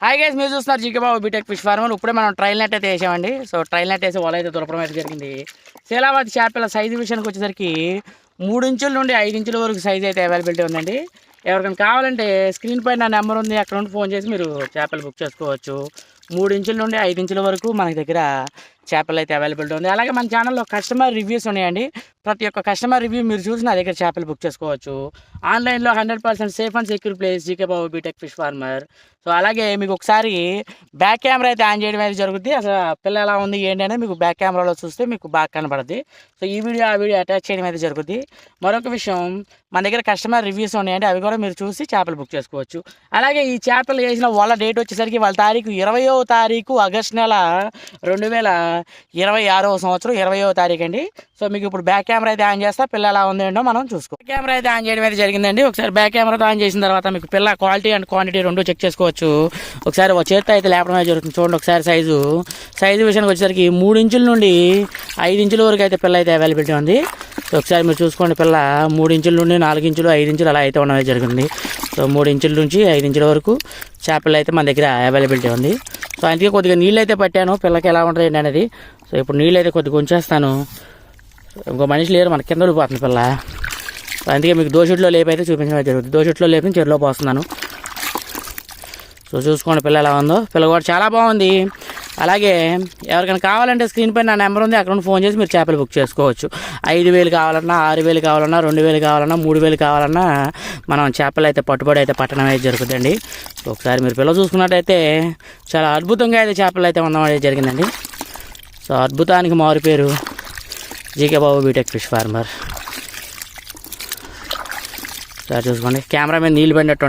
Hi guys, మీరు చూస్తున్నారు GK Babu BTech fish farmer. ఇప్పుడే మనం ట్రైల్ నెట్ అయితే వేసామండి. సో ట్రైల్ నెట్ వేసి వల అయితే దొరకడం అయితే జరిగింది. శీలావతి చేపల సైజు విషయానికి వచ్చేసరికి 3 ఇంచుల నుండి 5 ఇంచుల వరకు సైజ్ అయితే అవైలబిలిటీ ఉందండి. ఎవరికైనా కావాలంటే స్క్రీన్ పైన నా నెంబర్ ఉంది, అక్కడ నుండి ఫోన్ చేసి మీరు చేపలు బుక్ చేసుకోవచ్చు. 3 ఇంచుల నుండి 5 ఇంచుల వరకు మన దగ్గర చేపలు అయితే అవైలబిలిటీ ఉంది. అలాగే మన ఛానల్లో కస్టమర్ రివ్యూస్ ఉన్నాయండి. ప్రతి ఒక్క కస్టమర్ రివ్యూ మీరు చూసి నా దగ్గర చేపలు బుక్ చేసుకోవచ్చు. ఆన్లైన్లో 100% safe and secure place GK Babu BTech fish farmer. So అలాగే మీకు ఒకసారి బ్యాక్ కెమెరా అయితే ఆన్ చేయడం అయితే జరుగుతుంది. అసలు పిల్ల ఎలా ఉంది ఏంటి అనేది మీకు బ్యాక్ కెమెరాలో చూస్తే మీకు బాగా కనబడుతుంది. సో ఈ వీడియో ఆ వీడియో అటాచ్ చేయడం అయితే జరుగుతుంది. మరొక విషయం, మన దగ్గర కస్టమర్ రివ్యూస్ ఉన్నాయండి, అవి కూడా మీరు చూసి చేపలు బుక్ చేసుకోవచ్చు. అలాగే ఈ చేపలు వేసిన వాళ్ళ డేట్ వచ్చేసరికి వాళ్ళ తారీఖు 20వ తారీఖు ఆగస్టు నెల 2026వ సంవత్సరం 20వ తారీఖు అండి. సో మీకు ఇప్పుడు బ్యాక్ కెమెరా అయితే ఆన్ చేస్తా, పిల్ల ఎలా ఉందేంటో మనం చూసుకో. కెమెరా అయితే ఆన్ చేయడం అయితే జరిగిందండి. ఒకసారి బ్యాక్ కెమెరాతో ఆన్ చేసిన తర్వాత మీకు పిల్ల క్వాలిటీ అండ్ క్వాంటిటీ రెండు చెక్ చేసుకోవచ్చు. ఒకసారి ఒక చేత్తో అయితే లేపడం అయితే జరుగుతుంది. చూడండి ఒకసారి సైజు విషయానికి వచ్చేసరికి 3 ఇంచుల నుండి 5 ఇంచుల వరకు అయితే పిల్ల అయితే అవైలబిలిటీ ఉంది. సో ఒకసారి మీరు చూసుకోండి, పిల్ల 3 ఇంచుల నుండి 4 ఇంచులు 5 ఇంచులు అలా అయితే ఉండడం జరిగింది. సో 3 ఇంచుల నుంచి 5 ఇంచుల వరకు చేపలు అయితే మన దగ్గర అవైలబిలిటీ ఉంది. సో అందుకే కొద్దిగా నీళ్ళు అయితే పట్టాను, పిల్లకి ఎలా ఉంటుంది ఏంటి అనేది. సో ఇప్పుడు నీళ్ళు అయితే కొద్దిగా ఉంచేస్తాను. ఇంకో మనిషి లేరు, మన కింద వెళ్ళిపోతుంది పిల్ల. సో అందుకే మీకు దోషుట్లో లేపి అయితే చూపించడం జరుగుతుంది. దోషుట్లో లేపి చెరులో పోస్తున్నాను. సో చూసుకోండి పిల్ల ఎలా ఉందో. పిల్ల కూడా చాలా బాగుంది. అలాగే ఎవరికైనా కావాలంటే స్క్రీన్ పైన నా నెంబర్ ఉంది, అక్కడ ఫోన్ చేసి మీరు చేపలు బుక్ చేసుకోవచ్చు. 5,000 కావాలన్నా, 6,000 కావాలన్నా, 2,000 కావాలన్నా, 3,000 కావాలన్నా మనం చేపలు అయితే పట్టుబడి అయితే పట్టడం అయితే జరుగుతుందండి. సో ఒకసారి మీరు పిల్ల చూసుకున్నట్టయితే చాలా అద్భుతంగా అయితే చేపలు అయితే ఉండడం అనేది జరిగిందండి. సో అద్భుతానికి మారు పేరు GK Babu BTech fish farmer. Sir చూసుకోండి, కెమెరా మీద నీళ్ళు పడినట్టు